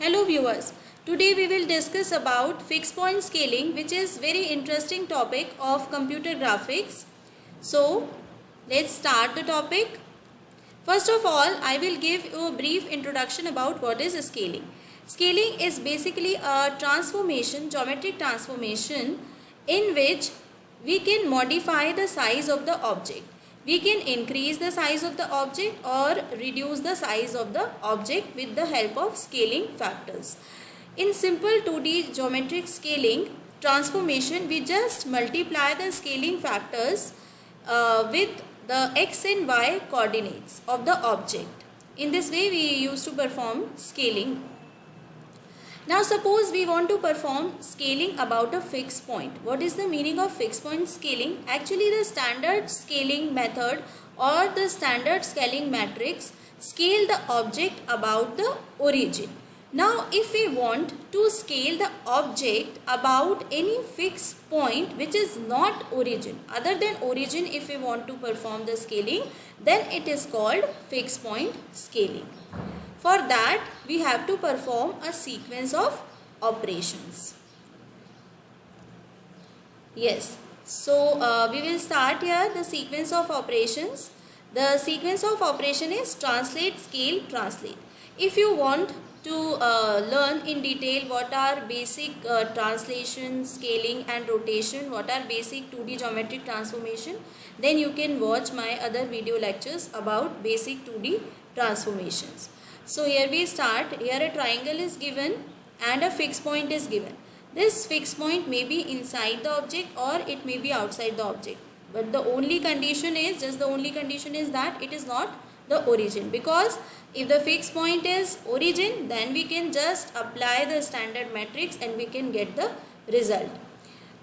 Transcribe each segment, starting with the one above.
Hello viewers, today we will discuss about fixed point scaling, which is very interesting topic of computer graphics. So let's start the topic. First of all, I will give you a brief introduction about what is scaling. Scaling is basically a transformation, geometric transformation in which we can modify the size of the object. We can increase the size of the object or reduce the size of the object with the help of scaling factors. In simple 2D geometric scaling transformation, we just multiply the scaling factors with the x and y coordinates of the object. In this way we used to perform scaling. Now suppose we want to perform scaling about a fixed point. What is the meaning of fixed point scaling? Actually the standard scaling method or the standard scaling matrix scale the object about the origin. Now if we want to scale the object about any fixed point which is not origin, other than origin, if we want to perform the scaling, then it is called fixed point scaling. For that we have to perform a sequence of operations. Yes, so we will start here the sequence of operations. The sequence of operation is translate, scale, translate. If you want to learn in detail what are basic translation, scaling and rotation, what are basic 2D geometric transformation, then you can watch my other video lectures about basic 2D transformations. So here we start. Here a triangle is given and a fixed point is given. This fixed point may be inside the object or it may be outside the object. But the only condition is, that it is not the origin, because if the fixed point is origin, then we can just apply the standard matrix and we can get the result.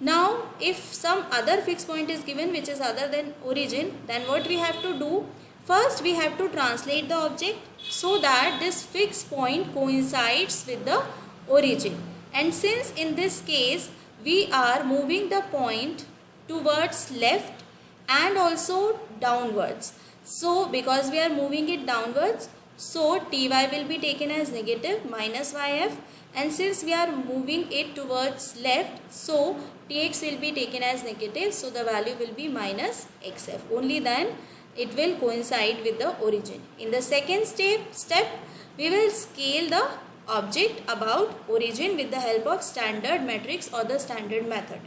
Now if some other fixed point is given which is other than origin, then what we have to do? First we have to translate the object so that this fixed point coincides with the origin. And since in this case we are moving the point towards left and also downwards, so because we are moving it downwards, so ty will be taken as negative minus yf, and since we are moving it towards left, so tx will be taken as negative, so the value will be minus xf. Only then it will coincide with the origin. In the second step we will scale the object about origin with the help of standard matrix or the standard method.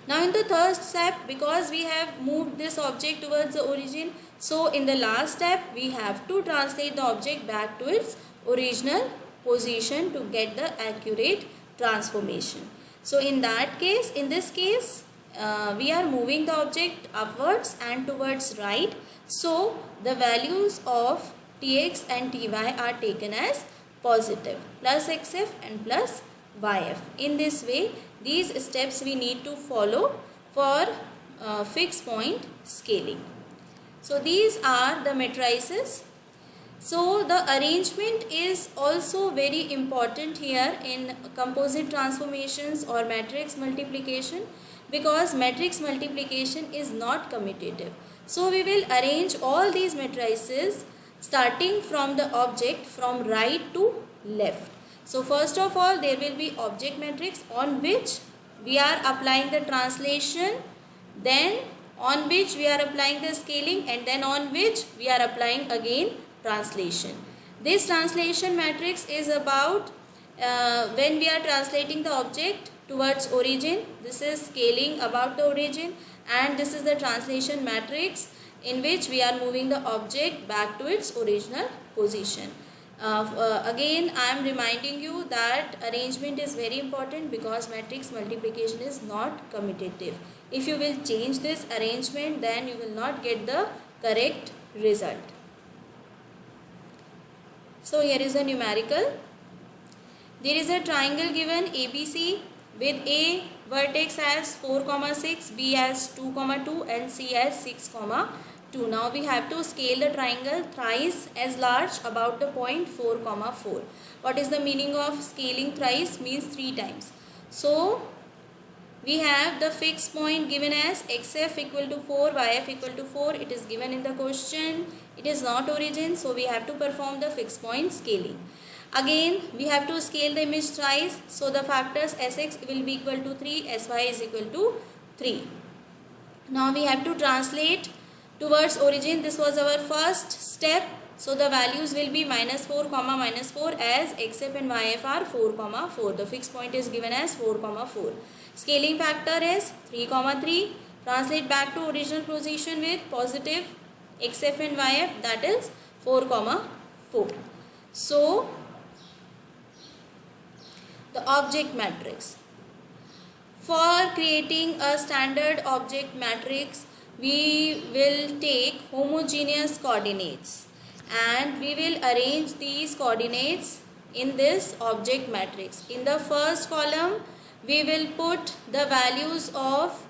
Now in the third step, because we have moved this object towards the origin, so in the last step we have to translate the object back to its original position to get the accurate transformation. So in this case we are moving the object upwards and towards right, so the values of tx and ty are taken as positive, plus xf and plus yf. In this way these steps we need to follow for fixed point scaling. So these are the matrices. So the arrangement is also very important here in composite transformations or matrix multiplication, because matrix multiplication is not commutative. So we will arrange all these matrices starting from the object from right to left. So first of all there will be object matrix on which we are applying the translation, then on which we are applying the scaling, and then on which we are applying again translation. This translation matrix is about when we are translating the object towards origin, this is scaling about the origin, and this is the translation matrix in which we are moving the object back to its original position. Again I am reminding you that arrangement is very important because matrix multiplication is not commutative. If you will change this arrangement, then you will not get the correct result. So here is a numerical. There is a triangle given ABC with A vertex as 4,6, B as 2,2 and C as 6,2. Now we have to scale the triangle thrice as large about the point 4,4. What is the meaning of scaling thrice? Means 3 times. So we have the fixed point given as xf equal to 4, yf equal to 4. It is given in the question. It is not origin, so we have to perform the fixed point scaling. Again we have to scale the image thrice, so the factors Sx will be equal to 3, Sy is equal to 3. Now we have to translate towards origin. This was our first step. So the values will be minus 4 comma minus 4 as xf and yf are 4 comma 4. The fixed point is given as 4 comma 4. Scaling factor is 3 comma 3. Translate back to original position with positive xf and yf, that is 4 comma 4. So the object matrix. For creating a standard object matrix, we will take homogeneous coordinates and we will arrange these coordinates in this object matrix. In the first column, we will put the values of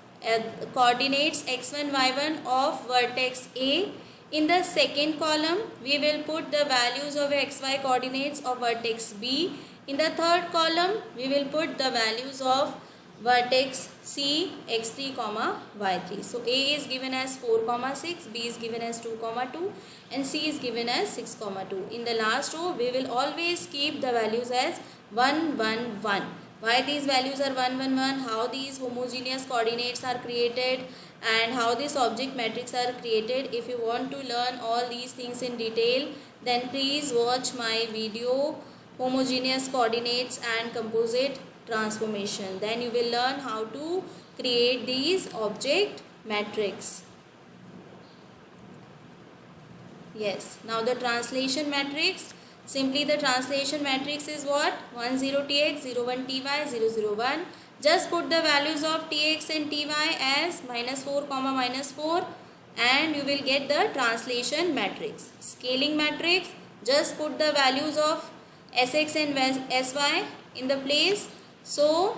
coordinates x1, y1 of vertex A. In the second column, we will put the values of xy coordinates of vertex B. In the third column, we will put the values of vertex C, x3 comma y3. So A is given as 4 comma 6, B is given as 2 comma 2 and C is given as 6 comma 2. In the last row, we will always keep the values as 1 1 1. Why these values are 1 1 1, how these homogeneous coordinates are created and how this object matrix are created. If you want to learn all these things in detail, then please watch my video homogeneous coordinates and composite transformation. Then you will learn how to create these object matrix. Yes, now the translation matrix. Simply the translation matrix is what? 1 0 tx, 0 1 ty, 0 0 1. Just put the values of tx and ty as minus 4 comma minus 4 and you will get the translation matrix. Scaling matrix, just put the values of sx and sy in the place. So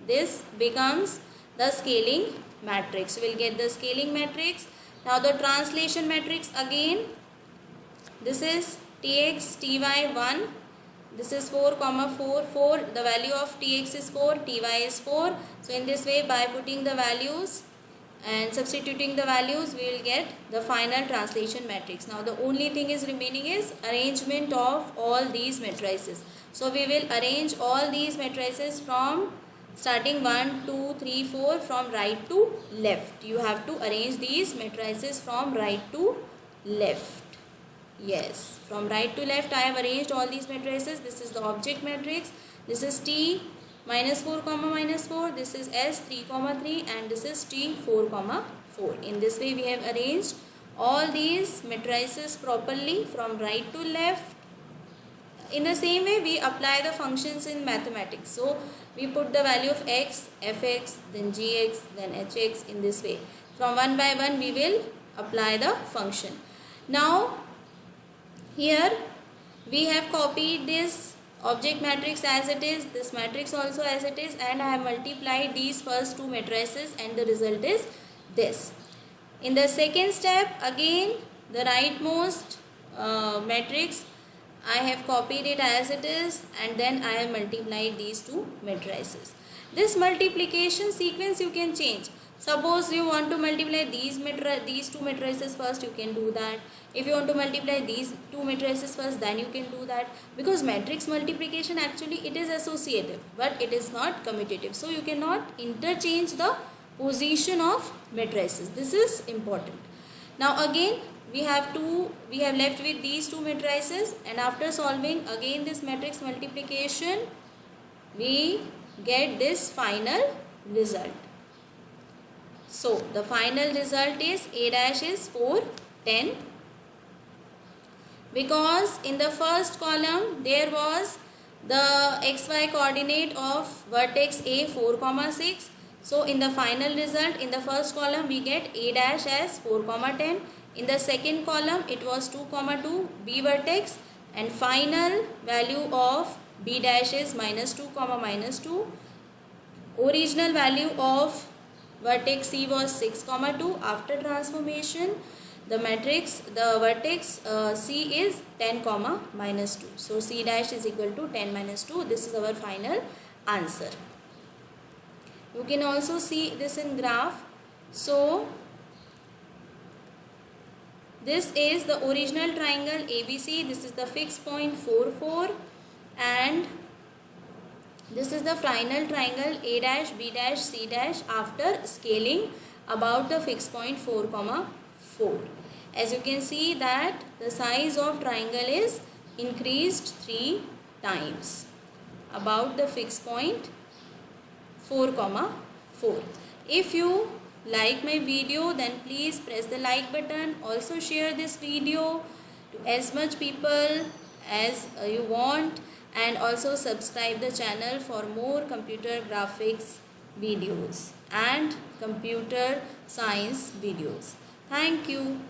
this becomes the scaling matrix. We will get the scaling matrix. Now the translation matrix again. This is tx, ty 1. This is 4 comma 4, 4. The value of tx is 4, ty is 4. So in this way, by putting the values and substituting the values, we will get the final translation matrix. Now the only thing is remaining is arrangement of all these matrices. So we will arrange all these matrices from starting 1, 2, 3, 4 from right to left. You have to arrange these matrices from right to left. Yes, from right to left I have arranged all these matrices. This is the object matrix. This is T minus 4 comma minus 4. This is S 3 comma 3 and this is T 4 comma 4. In this way we have arranged all these matrices properly from right to left. In the same way we apply the functions in mathematics. So we put the value of x, fx, then gx, then hx in this way. From one by one we will apply the function. Now here we have copied this object matrix as it is, this matrix also as it is, and I have multiplied these first two matrices and the result is this. In the second step, again the rightmost matrix I have copied it as it is and then I have multiplied these two matrices. This multiplication sequence you can change. Suppose you want to multiply these two matrices first, you can do that. If you want to multiply these two matrices first, then you can do that. Because matrix multiplication actually it is associative, but it is not commutative. So you cannot interchange the position of matrices. This is important. Now again we have left with these two matrices, and after solving again this matrix multiplication, we get this final result. So the final result is A dash is 4, 10. Because in the first column there was the xy coordinate of vertex A 4 comma 6. So in the final result in the first column we get A dash as 4 comma 10. In the second column it was 2 comma 2 B vertex, and final value of B dash is minus 2 comma minus 2. Original value of vertex C was 6 comma 2. After transformation the vertex C is 10 comma minus 2. So C dash is equal to 10 minus 2. This is our final answer. You can also see this in graph. So This is the original triangle ABC. This is the fixed point 4 4, and this is the final triangle A dash B dash C dash after scaling about the fixed point 4 comma 4. As you can see that the size of triangle is increased 3 times about the fixed point 4 comma 4. If you like my video, then please press the like button. Also share this video to as much people as you want, and also subscribe the channel for more computer graphics videos and computer science videos. Thank you.